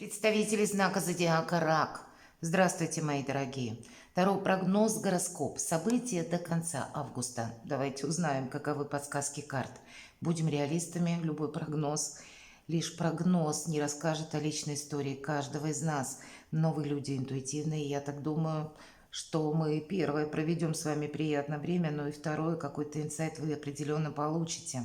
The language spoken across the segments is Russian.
Представители знака зодиака Рак. Здравствуйте, мои дорогие. Таро прогноз, гороскоп. События до конца августа. Давайте узнаем, каковы подсказки карт. Будем реалистами. Любой прогноз, лишь прогноз, не расскажет о личной истории каждого из нас. Но вы люди интуитивные. Я так думаю, что мы первое проведем с вами приятное время, но и второе, какой-то инсайт вы определенно получите.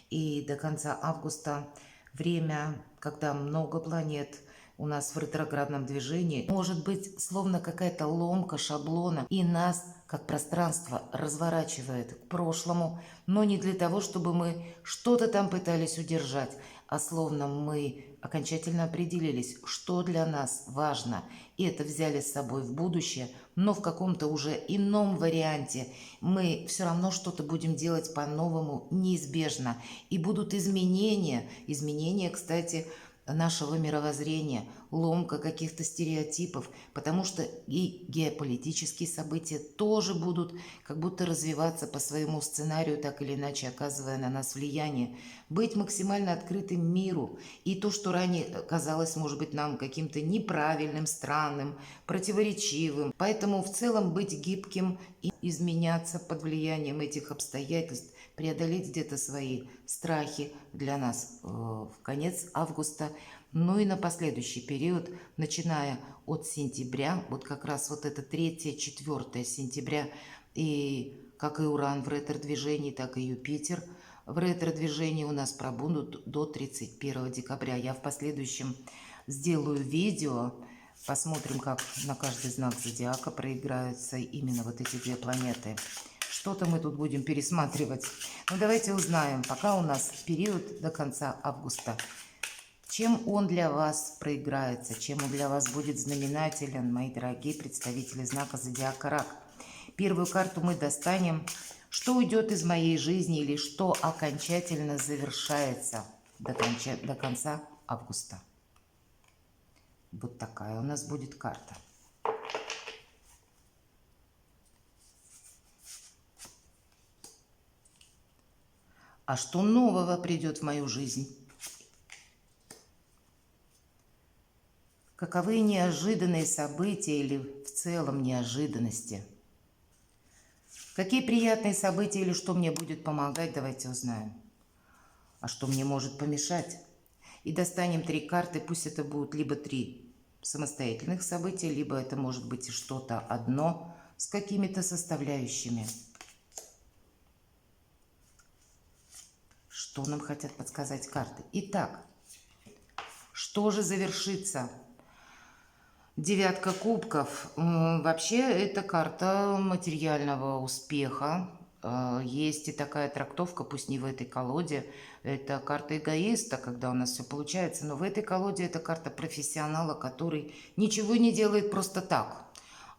И до конца августа время, когда много планет у нас в ретроградном движении, может быть словно какая-то ломка шаблона, и нас, как пространство, разворачивает к прошлому, но не для того, чтобы мы что-то там пытались удержать, а словно мы окончательно определились, что для нас важно, и это взяли с собой в будущее, но в каком-то уже ином варианте. Мы все равно что-то будем делать по-новому, неизбежно, и будут изменения, кстати, нашего мировоззрения, ломка каких-то стереотипов, потому что и геополитические события тоже будут как будто развиваться по своему сценарию, так или иначе оказывая на нас влияние. Быть максимально открытым миру, и то, что ранее казалось, может быть, нам каким-то неправильным, странным, противоречивым. Поэтому в целом быть гибким и изменяться под влиянием этих обстоятельств, преодолеть где-то свои страхи для нас в конец августа, ну и на последующий период, начиная от сентября, вот как раз вот это 3-4 сентября, и как и Уран в ретро-движении, так и Юпитер в ретро-движении у нас пробудут до 31 декабря. Я в последующем сделаю видео, посмотрим, как на каждый знак зодиака проиграются именно вот эти две планеты. Что-то мы тут будем пересматривать. Ну, давайте узнаем, пока у нас период до конца августа. Чем он для вас проиграется, чем он для вас будет знаменателен, мои дорогие представители знака зодиака Рак. Первую карту мы достанем. Что уйдет из моей жизни или что окончательно завершается до конца августа. Вот такая у нас будет карта. А что нового придет в мою жизнь? Каковы неожиданные события или в целом неожиданности? Какие приятные события или что мне будет помогать, давайте узнаем. А что мне может помешать? И достанем 3 карты, пусть это будут либо 3 самостоятельных события, либо это может быть и что-то одно с какими-то составляющими. Что нам хотят подсказать карты? Итак, что же завершится? 9 кубков. Вообще, это карта материального успеха. Есть и такая трактовка, пусть не в этой колоде. Это карта эгоиста, когда у нас все получается. Но в этой колоде это карта профессионала, который ничего не делает просто так.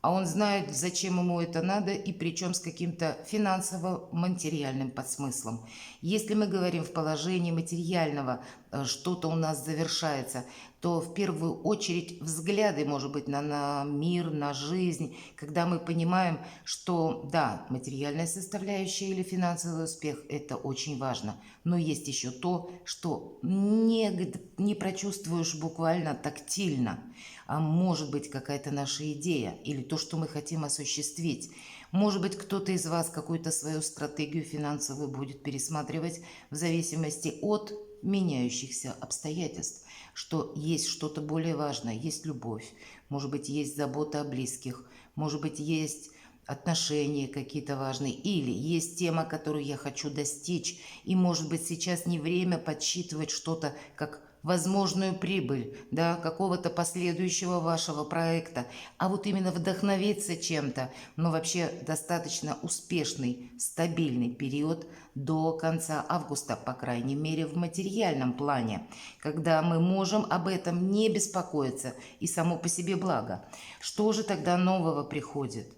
А он знает, зачем ему это надо, и причем с каким-то финансово-материальным подсмыслом. Если мы говорим в положении материального, что-то у нас завершается, то в первую очередь взгляды, может быть, на мир, на жизнь, когда мы понимаем, что да, материальная составляющая или финансовый успех – это очень важно, но есть еще то, что не прочувствуешь буквально тактильно, а может быть какая-то наша идея или то, что мы хотим осуществить. Может быть, кто-то из вас какую-то свою стратегию финансовую будет пересматривать в зависимости от меняющихся обстоятельств, что есть что-то более важное, есть любовь, может быть, есть забота о близких, может быть, есть отношения какие-то важные, или есть тема, которую я хочу достичь, и, может быть, сейчас не время подсчитывать что-то как возможную прибыль, да, какого-то последующего вашего проекта, а вот именно вдохновиться чем-то, но вообще достаточно успешный, стабильный период до конца августа, по крайней мере в материальном плане, когда мы можем об этом не беспокоиться и само по себе благо. Что же тогда нового приходит?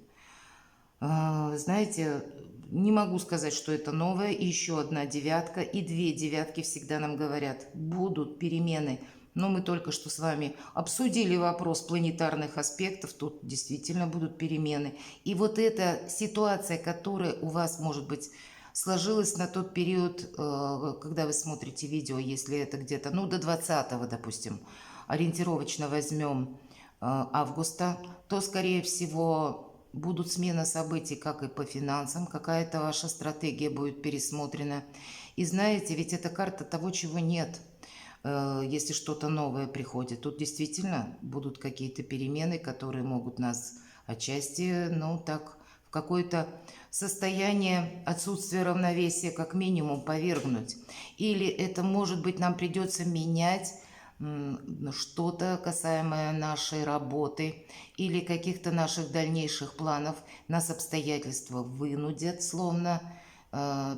Знаете, не могу сказать, что это новое. И еще 1 девятка, и 2 девятки всегда нам говорят, будут перемены. Но мы только что с вами обсудили вопрос планетарных аспектов. Тут действительно будут перемены. И вот эта ситуация, которая у вас, может быть, сложилась на тот период, когда вы смотрите видео, если это где-то, ну, до 20-го, допустим, ориентировочно возьмем августа, то, скорее всего, будут смена событий, как и по финансам, какая-то ваша стратегия будет пересмотрена. И знаете, ведь это карта того, чего нет, если что-то новое приходит. Тут действительно будут какие-то перемены, которые могут нас отчасти, ну так, в какое-то состояние отсутствия равновесия как минимум повергнуть. Или это, может быть, нам придется менять что-то касаемое нашей работы или каких-то наших дальнейших планов. Нас обстоятельства вынудят словно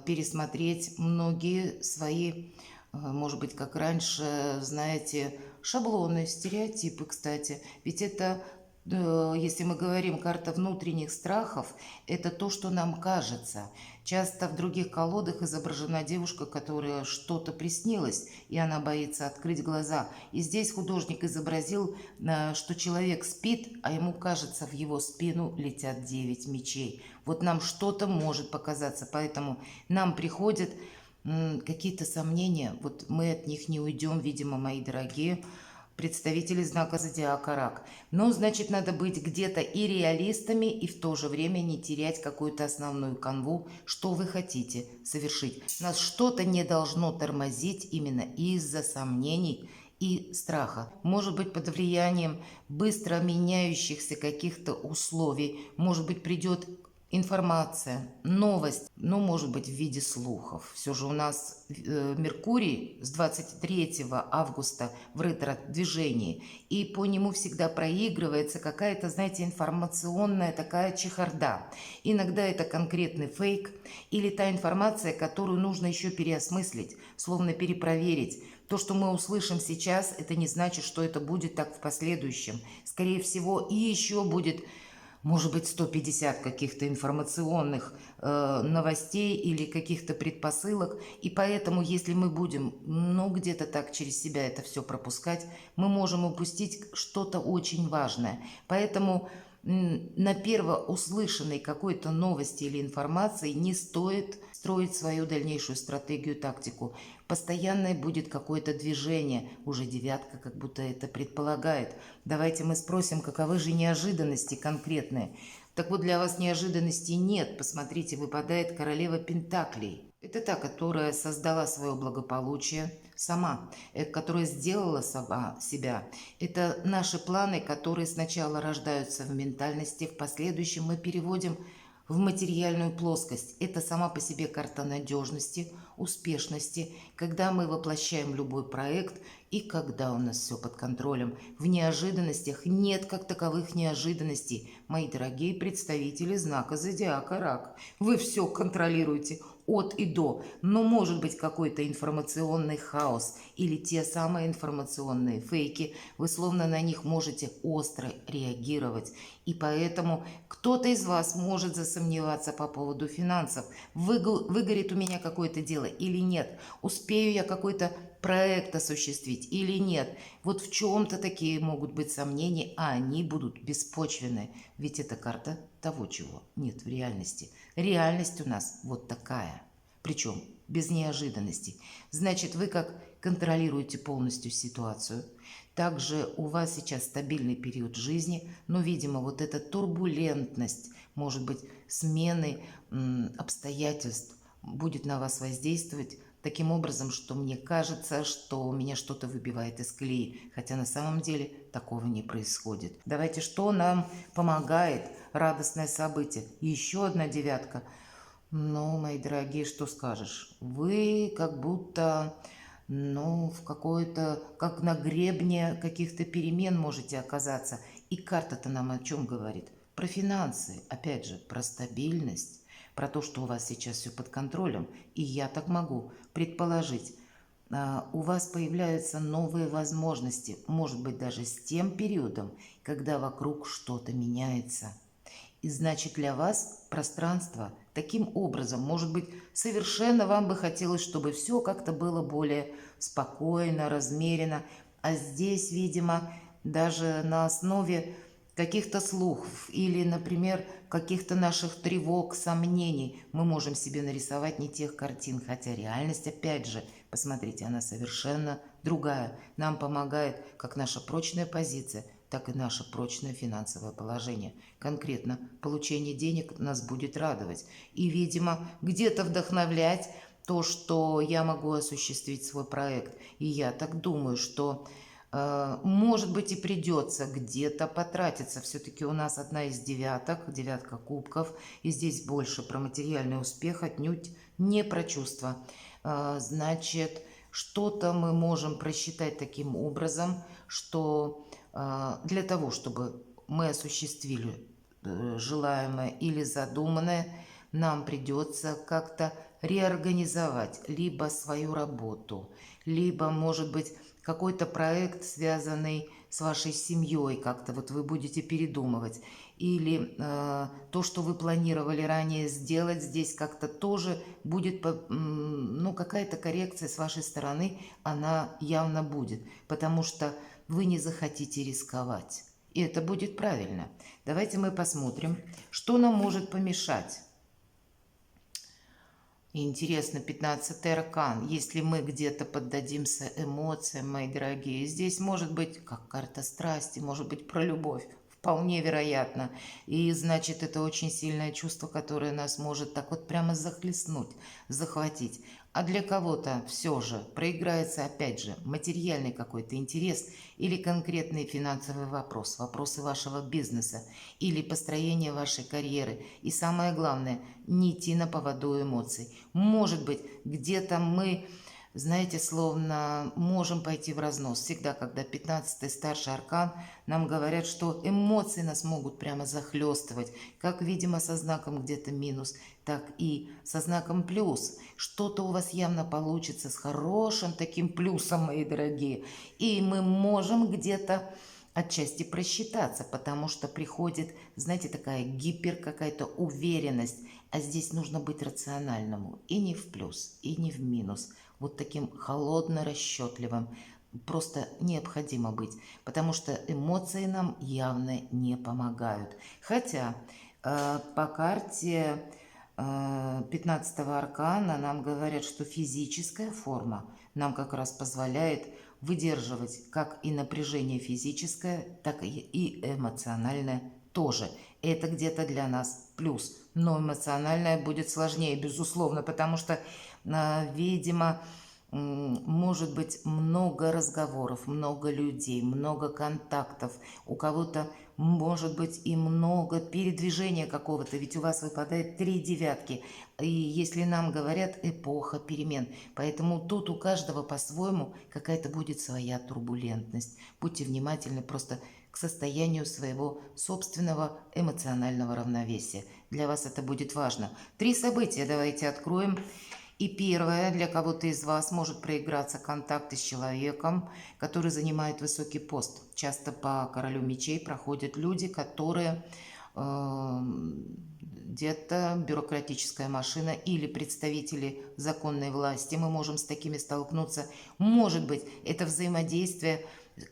пересмотреть многие свои, может быть, как раньше, знаете, шаблоны, стереотипы, кстати. Ведь это, если мы говорим карта внутренних страхов, это то, что нам кажется. Часто в других колодах изображена девушка, которая что-то приснилось, и она боится открыть глаза. И здесь художник изобразил, что человек спит, а ему кажется, в его спину летят 9 мечей. Вот нам что-то может показаться, поэтому нам приходят какие-то сомнения. Вот мы от них не уйдем, видимо, мои дорогие представители знака зодиака Рак. Но, значит, надо быть где-то и реалистами, и в то же время не терять какую-то основную канву, что вы хотите совершить. Нас что-то не должно тормозить именно из-за сомнений и страха. Может быть, под влиянием быстро меняющихся каких-то условий, может быть, придет информация, новость, ну, может быть, в виде слухов. Все же у нас Меркурий с 23 августа в ретро-движении, и по нему всегда проигрывается какая-то, знаете, информационная такая чехарда. Иногда это конкретный фейк или та информация, которую нужно еще переосмыслить, словно перепроверить. То, что мы услышим сейчас, это не значит, что это будет так в последующем. Скорее всего, и еще будет, может быть, 150 каких-то информационных новостей или каких-то предпосылок. И поэтому, если мы будем, ну, где-то так через себя это все пропускать, мы можем упустить что-то очень важное. Поэтому на первоуслышанной какой-то новости или информации не стоит строить свою дальнейшую стратегию, тактику. Постоянное будет какое-то движение, уже девятка как будто это предполагает. Давайте мы спросим, каковы же неожиданности конкретные. Так вот, для вас неожиданностей нет. Посмотрите, выпадает королева Пентаклей. Это та, которая создала свое благополучие сама, которая сделала сама себя. Это наши планы, которые сначала рождаются в ментальности, в последующем мы переводим в материальную плоскость. Это сама по себе карта надежности, успешности, когда мы воплощаем любой проект и когда у нас все под контролем. В неожиданностях нет как таковых неожиданностей. Мои дорогие представители знака зодиака Рак, вы все контролируете от и до, но может быть какой-то информационный хаос или те самые информационные фейки, вы словно на них можете остро реагировать. И поэтому кто-то из вас может засомневаться по поводу финансов. Выгорит у меня какое-то дело или нет? Успею я какой-то проект осуществить или нет? Вот в чем-то такие могут быть сомнения, а они будут беспочвенны. Ведь это карта того, чего нет в реальности. Реальность у нас вот такая. Причем без неожиданностей. Значит, вы как контролируете полностью ситуацию. Также у вас сейчас стабильный период жизни, но, видимо, вот эта турбулентность, может быть, смены обстоятельств будет на вас воздействовать таким образом, что мне кажется, что у меня что-то выбивает из колеи, хотя на самом деле такого не происходит. Давайте, что нам помогает радостное событие? Еще одна девятка. Ну, мои дорогие, что скажешь? Вы как будто, ну, в какой-то, как на гребне каких-то перемен можете оказаться. И карта-то нам о чем говорит? Про финансы, опять же, про стабильность, про то, что у вас сейчас все под контролем. И я так могу предположить, у вас появляются новые возможности, может быть, даже с тем периодом, когда вокруг что-то меняется. И значит, для вас пространство таким образом, может быть, совершенно вам бы хотелось, чтобы все как-то было более спокойно, размеренно. А здесь, видимо, даже на основе каких-то слухов или, например, каких-то наших тревог, сомнений мы можем себе нарисовать не тех картин, хотя реальность, опять же, посмотрите, она совершенно другая. Нам помогает как наша прочная позиция, так и наше прочное финансовое положение. Конкретно, получение денег нас будет радовать. И, видимо, где-то вдохновлять то, что я могу осуществить свой проект. И я так думаю, что может быть и придется где-то потратиться. Все-таки у нас одна из девяток, девятка кубков. И здесь больше про материальный успех, отнюдь не про чувства. Значит, что-то мы можем просчитать таким образом, что для того, чтобы мы осуществили желаемое или задуманное, нам придется как-то реорганизовать либо свою работу, либо, может быть, какой-то проект, связанный с вашей семьей, как-то вот вы будете передумывать. Или то, что вы планировали ранее сделать, здесь как-то тоже будет, ну, какая-то коррекция с вашей стороны, она явно будет, потому что вы не захотите рисковать. И это будет правильно. Давайте мы посмотрим, что нам может помешать. Интересно, 15-й аркан. Если мы где-то поддадимся эмоциям, мои дорогие, здесь может быть, как карта страсти, может быть про любовь. Вполне вероятно. И значит, это очень сильное чувство, которое нас может так вот прямо захлестнуть, захватить. А для кого-то все же проиграется, опять же, материальный какой-то интерес или конкретный финансовый вопрос, вопросы вашего бизнеса или построение вашей карьеры. И самое главное, не идти на поводу эмоций. Может быть, где-то мы, знаете, словно можем пойти в разнос. Всегда, когда 15-й старший аркан, нам говорят, что эмоции нас могут прямо захлестывать, как, видимо, со знаком где-то минус, так и со знаком плюс. Что-то у вас явно получится с хорошим таким плюсом, мои дорогие. И мы можем где-то отчасти просчитаться, потому что приходит, знаете, такая какая-то уверенность. А здесь нужно быть рациональному. И не в плюс, и не в минус. Вот таким холодно-расчетливым. Просто необходимо быть, потому что эмоции нам явно не помогают. Хотя по карте 15-го аркана нам говорят, что физическая форма нам как раз позволяет выдерживать как и напряжение физическое, так и эмоциональное тоже. Это где-то для нас плюс. Но эмоциональное будет сложнее, безусловно, потому что, видимо, может быть много разговоров, много людей, много контактов. У кого-то может быть и много передвижения какого-то, ведь у вас выпадает 3 девятки. И если нам говорят эпоха перемен, поэтому тут у каждого по-своему какая-то будет своя турбулентность. Будьте внимательны просто к состоянию своего собственного эмоционального равновесия. Для вас это будет важно. 3 события давайте откроем. И первое, для кого-то из вас может проиграться контакт с человеком, который занимает высокий пост. Часто по королю мечей проходят люди, которые где-то бюрократическая машина или представители законной власти. Мы можем с такими столкнуться. Может быть, это взаимодействие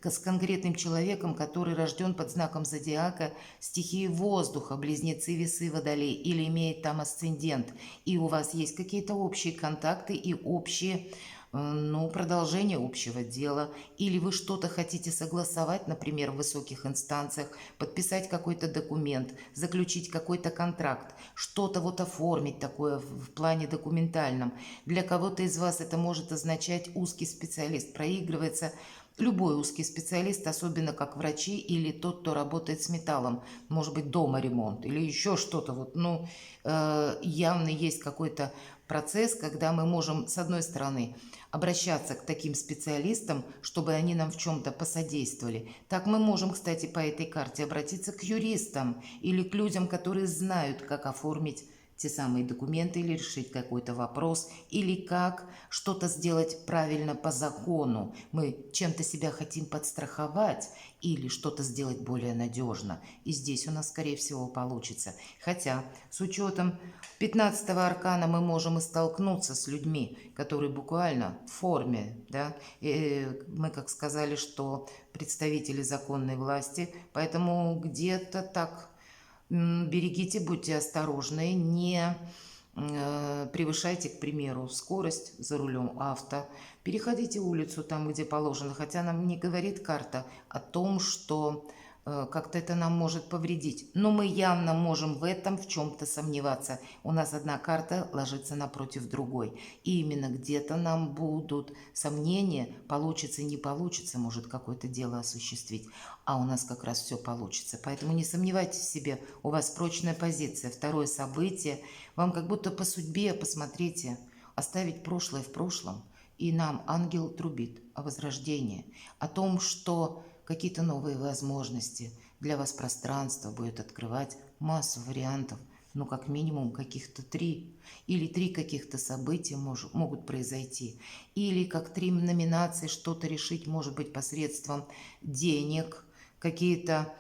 с конкретным человеком, который рожден под знаком зодиака стихии воздуха, близнецы, весы, водолей, или имеет там асцендент, и у вас есть какие-то общие контакты и общие, продолжение общего дела, или вы что-то хотите согласовать, например, в высоких инстанциях, подписать какой-то документ, заключить какой-то контракт, что-то вот оформить такое в плане документальном. Для кого-то из вас это может означать узкий специалист, проигрывается любой узкий специалист, особенно как врачи или тот, кто работает с металлом, может быть, дома ремонт или еще что-то. Явно есть какой-то процесс, когда мы можем, с одной стороны, обращаться к таким специалистам, чтобы они нам в чем-то посодействовали. Так мы можем, кстати, по этой карте обратиться к юристам или к людям, которые знают, как оформить те самые документы или решить какой-то вопрос, или как что-то сделать правильно по закону. Мы чем-то себя хотим подстраховать или что-то сделать более надежно. И здесь у нас, скорее всего, получится. Хотя с учетом 15-го аркана мы можем и столкнуться с людьми, которые буквально в форме, да, и мы как сказали, что представители законной власти, поэтому где-то так берегите, будьте осторожны, не превышайте, к примеру, скорость за рулем авто, переходите улицу там, где положено, хотя нам не говорит карта о том, что как-то это нам может повредить. Но мы явно можем в этом в чем-то сомневаться. У нас одна карта ложится напротив другой. И именно где-то нам будут сомнения, получится, не получится, может какое-то дело осуществить. А у нас как раз все получится. Поэтому не сомневайтесь в себе, у вас прочная позиция. Второе событие, вам как будто по судьбе, посмотрите, оставить прошлое в прошлом. И нам ангел трубит о возрождении, о том, что какие-то новые возможности для вас пространство будет открывать массу вариантов, ну как минимум каких-то 3, или 3 каких-то события могут произойти, или как 3 номинации что-то решить, может быть, посредством денег, какие-то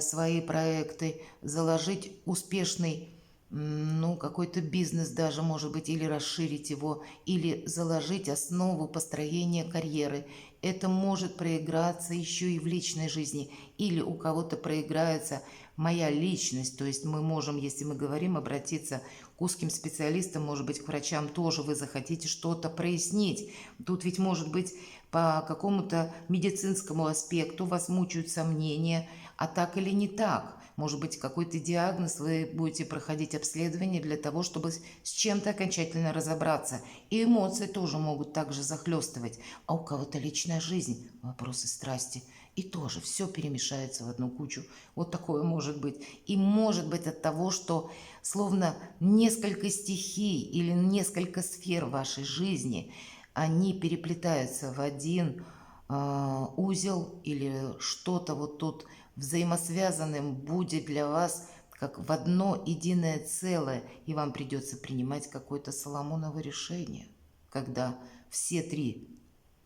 свои проекты, заложить успешный, ну, какой-то бизнес даже, может быть, или расширить его, или заложить основу построения карьеры. Это может проиграться еще и в личной жизни, или у кого-то проиграется моя личность, то есть мы можем, если мы говорим, обратиться к узким специалистам, может быть, к врачам тоже вы захотите что-то прояснить. Тут ведь может быть по какому-то медицинскому аспекту вас мучают сомнения, а так или не так. Может быть, какой-то диагноз, вы будете проходить обследование для того, чтобы с чем-то окончательно разобраться. И эмоции тоже могут также захлестывать. А у кого-то личная жизнь, вопросы страсти. И тоже все перемешается в одну кучу. Вот такое может быть. И может быть от того, что словно несколько стихий или несколько сфер вашей жизни, они переплетаются в один узел или что-то вот тут взаимосвязанным будет для вас как в одно единое целое, и вам придется принимать какое-то соломоново решение, когда все 3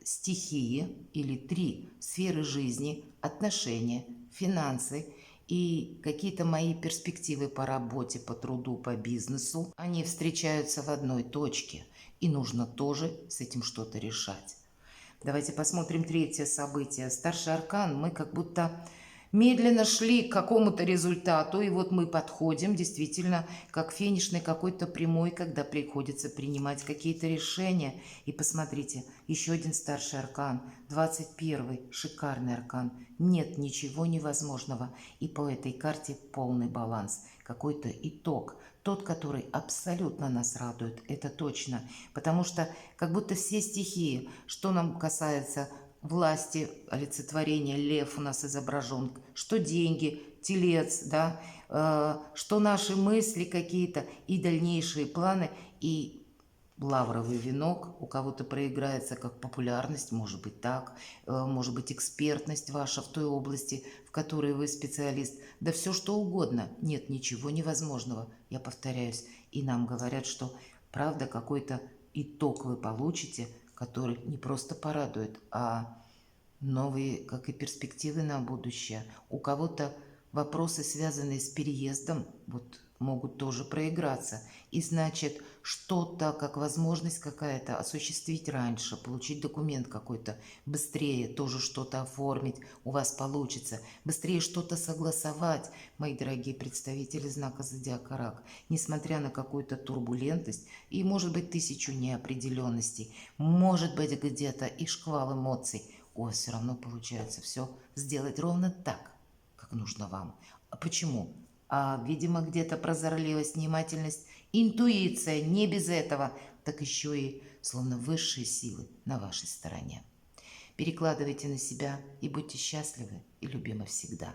стихии или 3 сферы жизни, отношения, финансы и какие-то мои перспективы по работе, по труду, по бизнесу, они встречаются в одной точке, и нужно тоже с этим что-то решать. Давайте посмотрим третье событие. Старший аркан. Мы как будто медленно шли к какому-то результату, и вот мы подходим действительно как финишной какой-то прямой, когда приходится принимать какие-то решения. И посмотрите, еще один старший аркан, 21-й, шикарный аркан. Нет ничего невозможного. И по этой карте полный баланс, какой-то итог. Тот, который абсолютно нас радует, это точно. Потому что как будто все стихии, что нам касается власти, олицетворения, лев у нас изображен, что деньги, телец, да, что наши мысли какие-то и дальнейшие планы, и лавровый венок у кого-то проиграется как популярность, может быть так, может быть экспертность ваша в той области, в которой вы специалист, да все что угодно, нет ничего невозможного, я повторяюсь, и нам говорят, что правда какой-то итог вы получите, который не просто порадует, а новые, как и перспективы на будущее. У кого-то вопросы, связанные с переездом, вот могут тоже проиграться. И значит, что-то, как возможность какая-то осуществить раньше, получить документ какой-то быстрее, тоже что-то оформить, у вас получится. Быстрее что-то согласовать, мои дорогие представители знака зодиака Рак. Несмотря на какую-то турбулентность и, может быть, 1000 неопределенностей, может быть, где-то и шквал эмоций, у вас все равно получается все сделать ровно так, как нужно вам. А почему? Видимо, где-то прозорливость, внимательность, интуиция, не без этого, так еще и словно высшие силы на вашей стороне. Перекладывайте на себя и будьте счастливы и любимы всегда.